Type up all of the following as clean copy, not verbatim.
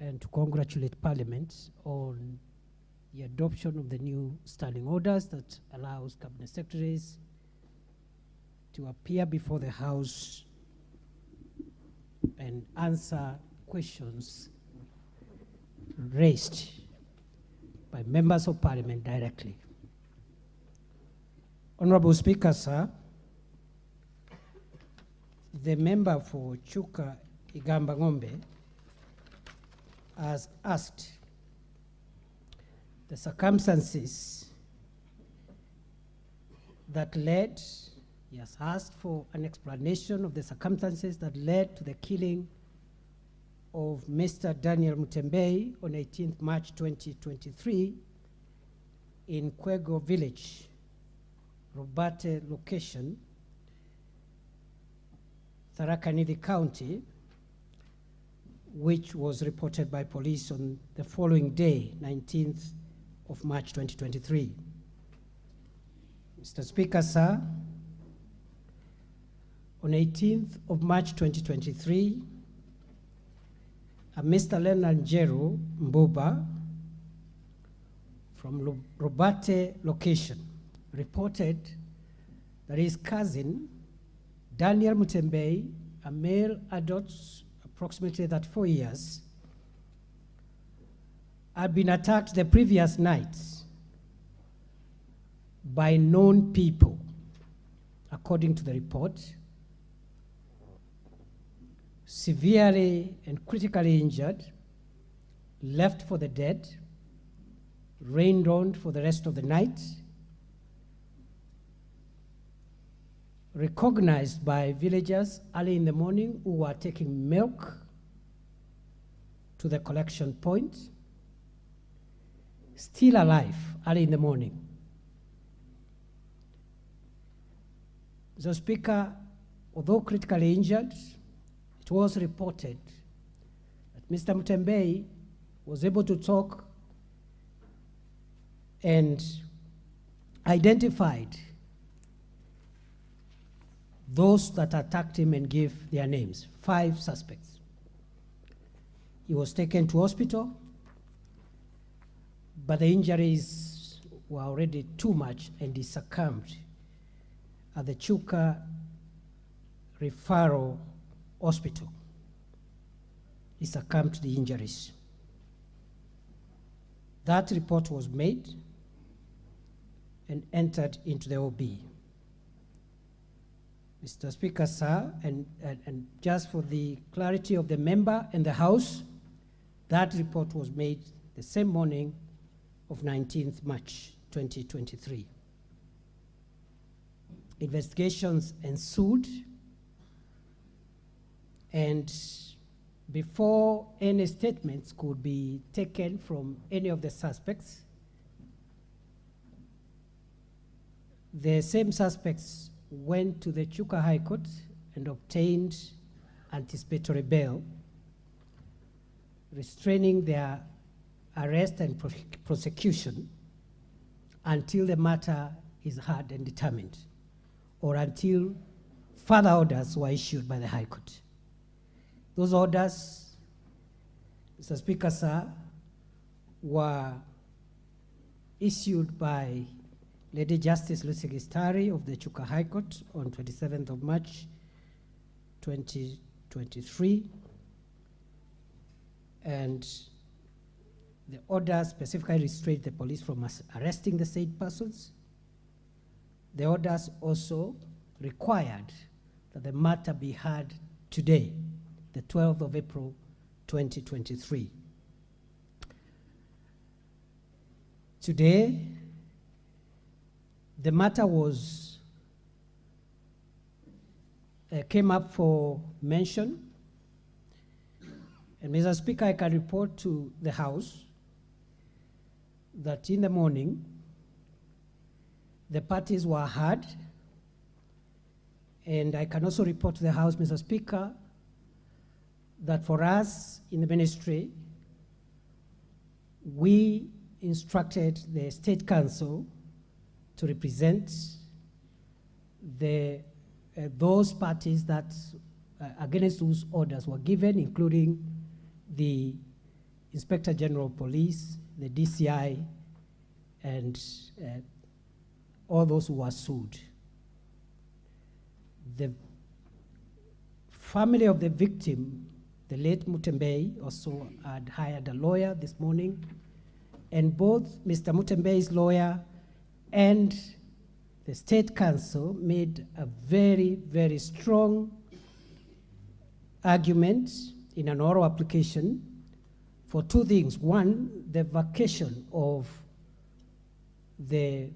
and to congratulate Parliament on the adoption of the new standing orders that allows Cabinet Secretaries to appear before the House and answer questions raised by members of Parliament directly. Honorable Speaker, sir, the member for Chuka Igamba Ng'ombe has asked the circumstances that led, he has asked for an explanation of the circumstances that led to the killing of Mr. Daniel Mutembei on 18th March 2023 in Kwego Village, Robate location, Tharaka Nithi County, which was reported by police on the following day, 19th of March 2023. Mr. Speaker, sir, on 18th of March 2023, a Mr. Leonard Njeru Mbuba from Robate location reported that his cousin, Daniel Mutembei, a male adult, approximately 34 years, had been attacked the previous night by known people, according to the report, severely and critically injured, left for the dead, rained on for the rest of the night, recognized by villagers early in the morning who were taking milk to the collection point, still alive early in the morning. Mr. Speaker, although critically injured, it was reported that Mr. Mutembei was able to talk and identified those that attacked him and gave their names, 5 suspects. He was taken to hospital, but the injuries were already too much and he succumbed at the Chuka Referral Hospital. He succumbed to the injuries. That report was made and entered into the OB. Mr. Speaker, sir, and just for the clarity of the member and the House, that report was made the same morning of 19th March 2023. Investigations ensued, and before any statements could be taken from any of the suspects, the same suspects went to the Chuka High Court and obtained anticipatory bail, restraining their arrest and prosecution until the matter is heard and determined, or until further orders were issued by the High Court. Those orders, Mr. Speaker, sir, were issued by Lady Justice Lucy Gistari of the Chuka High Court on 27th of March 2023, and the order specifically restrained the police from arresting the said persons. The orders also required that the matter be heard today, the 12th of April 2023. Today, the matter was came up for mention, and Mr. Speaker, I can report to the House that in the morning the parties were heard, and I can also report to the House, Mr. Speaker, that for us in the ministry, we instructed the State Council to represent those parties that against whose orders were given, including the Inspector General of Police, the DCI, and all those who were sued. The family of the victim, the late Mutembei, also had hired a lawyer this morning, and both Mr. Mutembei's lawyer and the State Council made a very, very strong argument in an oral application for two things. One, the vacation of the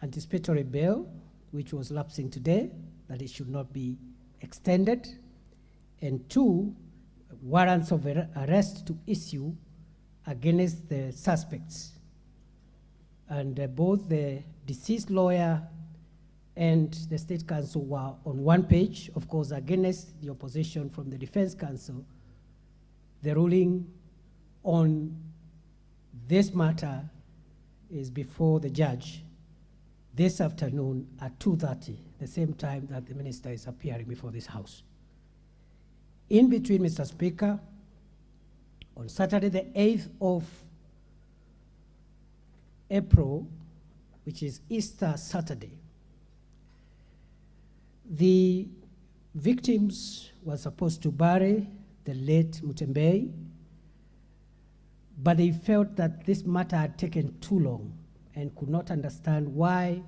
anticipatory bail, which was lapsing today, that it should not be extended. And two, warrants of arrest to issue against the suspects. And both the deceased lawyer and the State Council were on one page, of course, against the opposition from the Defense Council. The ruling on this matter is before the judge this afternoon at 2:30, the same time that the minister is appearing before this House. In between, Mr. Speaker, on Saturday, the 8th of April, which is Easter Saturday, the victims were supposed to bury the late Mutembei, but they felt that this matter had taken too long and could not understand why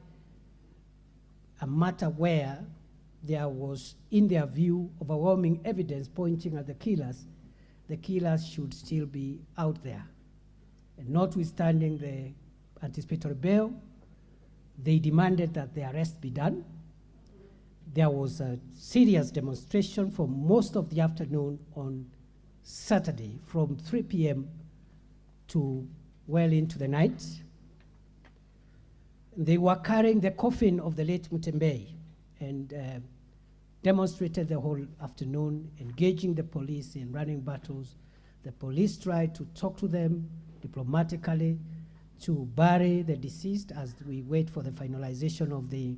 a matter where there was, in their view, overwhelming evidence pointing at the killers should still be out there. And notwithstanding the anticipatory bail, they demanded that the arrest be done. There was a serious demonstration for most of the afternoon on Saturday, from 3 p.m. to well into the night. They were carrying the coffin of the late Mutembei and demonstrated the whole afternoon, engaging the police in running battles. The police tried to talk to them diplomatically to bury the deceased as we wait for the finalization of the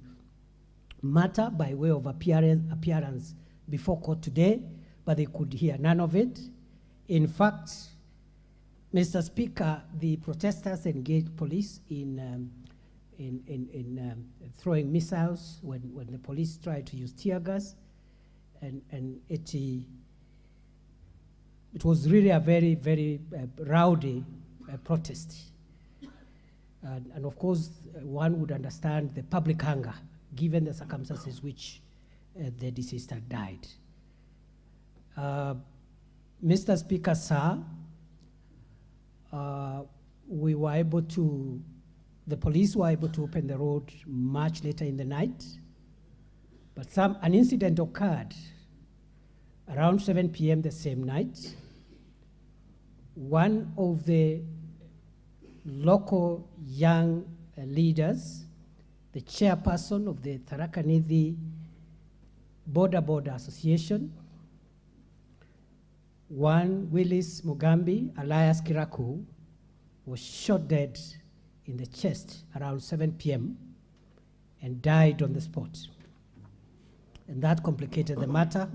matter by way of appearance before court today, but they could hear none of it. In fact, Mr. Speaker, the protesters engaged police in throwing missiles when the police tried to use tear gas, and it was really a very, very rowdy protest. And of course, one would understand the public anger, given the circumstances which the deceased had died. Mr. Speaker, sir, we were able to, the police were able to open the road much later in the night, but an incident occurred around 7 p.m. the same night. One of the local young leaders, the chairperson of the Tharaka Nithi Border Association, one Willis Mugambi, alias Kiraku, was shot dead in the chest around 7 p.m. and died on the spot. And that complicated the matter.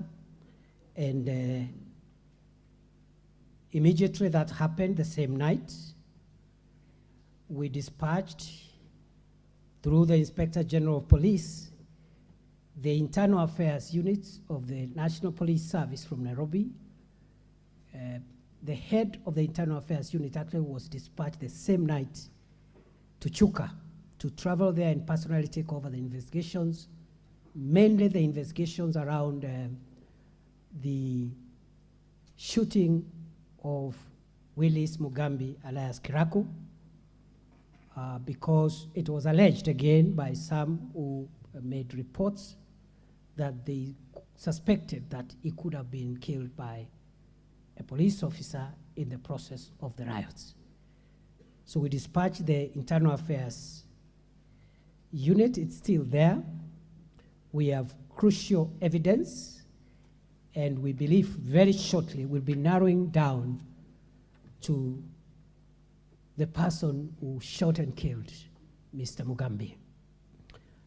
And immediately that happened the same night, we dispatched through the Inspector General of Police the Internal Affairs Unit of the National Police Service from Nairobi. The head of the Internal Affairs Unit actually was dispatched the same night to Chuka to travel there and personally take over the investigations, mainly the investigations around the shooting of Willis Mugambi, alias Kiraku, because it was alleged again by some who made reports that they suspected that he could have been killed by a police officer in the process of the riots. So we dispatched the Internal Affairs Unit. It's still there. We have crucial evidence, and we believe very shortly we'll be narrowing down to the person who shot and killed Mr. Mugambi.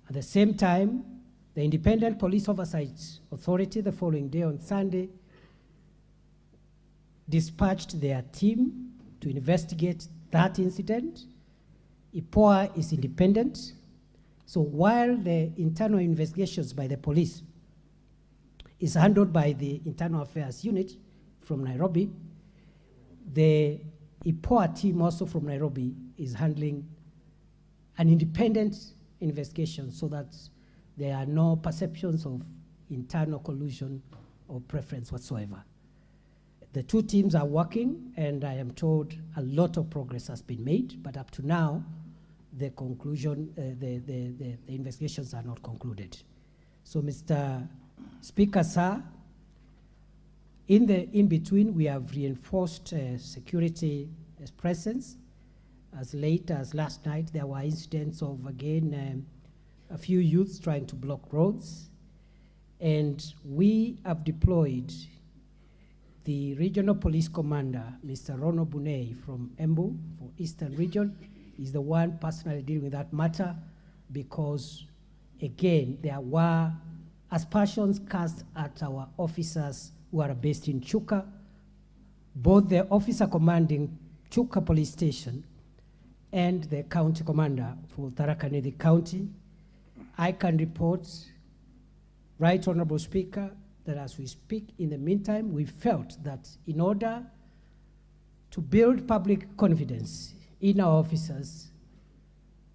At the same time, the Independent Police Oversight Authority the following day on Sunday dispatched their team to investigate that incident. IPOA is independent. So while the internal investigations by the police is handled by the Internal Affairs Unit from Nairobi, the IPOA team also from Nairobi is handling an independent investigation so that there are no perceptions of internal collusion or preference whatsoever. The two teams are working, and I am told a lot of progress has been made, but up to now, the conclusion, the investigations are not concluded. So, Mr. Speaker, sir, in the in-between, we have reinforced security presence. As late as last night, there were incidents of, again, a few youths trying to block roads. And we have deployed the regional police commander, Mr. Rono Bunei from Embu for Eastern Region, is the one personally dealing with that matter because, again, there were aspersions cast at our officers who are based in Chuka. Both the officer commanding Chuka Police Station and the county commander for Tharaka Nithi County. I can report, Right Honorable Speaker, that as we speak, in the meantime, we felt that in order to build public confidence in our officers,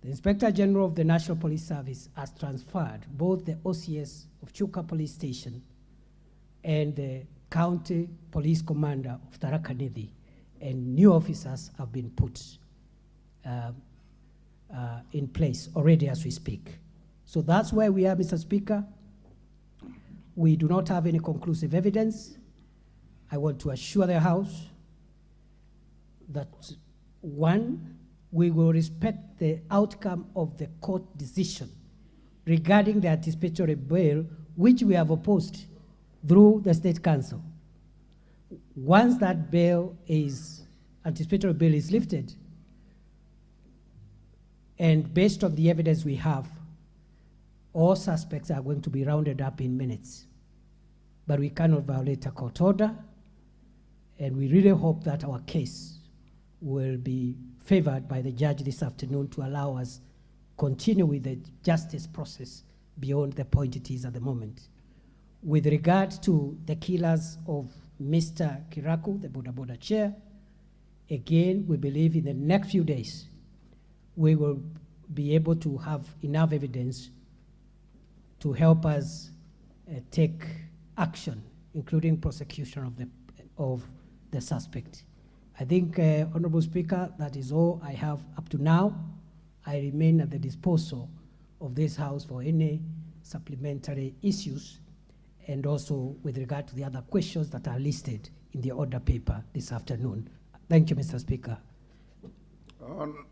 the Inspector General of the National Police Service has transferred both the OCS of Chuka Police Station and the County Police Commander of Tharaka Nithi, and new officers have been put in place already as we speak. So that's where we are, Mr. Speaker. We do not have any conclusive evidence. I want to assure the House that, one, we will respect the outcome of the court decision regarding the anticipatory bail, which we have opposed through the State Council. Once that anticipatory bail is lifted, and based on the evidence we have, all suspects are going to be rounded up in minutes. But we cannot violate a court order, and we really hope that our case will be favored by the judge this afternoon to allow us continue with the justice process beyond the point it is at the moment. With regard to the killers of Mr. Kiraku, the Boda Boda chair, again, we believe in the next few days, we will be able to have enough evidence to help us take action, including prosecution of the suspect. I think, Honorable Speaker, that is all I have up to now. I remain at the disposal of this House for any supplementary issues, and also with regard to the other questions that are listed in the order paper this afternoon. Thank you, Mr. Speaker.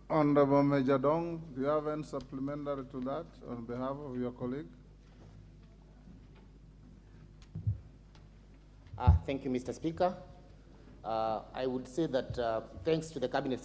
Honorable Major Dong, do you have any supplementary to that on behalf of your colleague? Thank you, Mr. Speaker. I would say that thanks to the Cabinet Secretary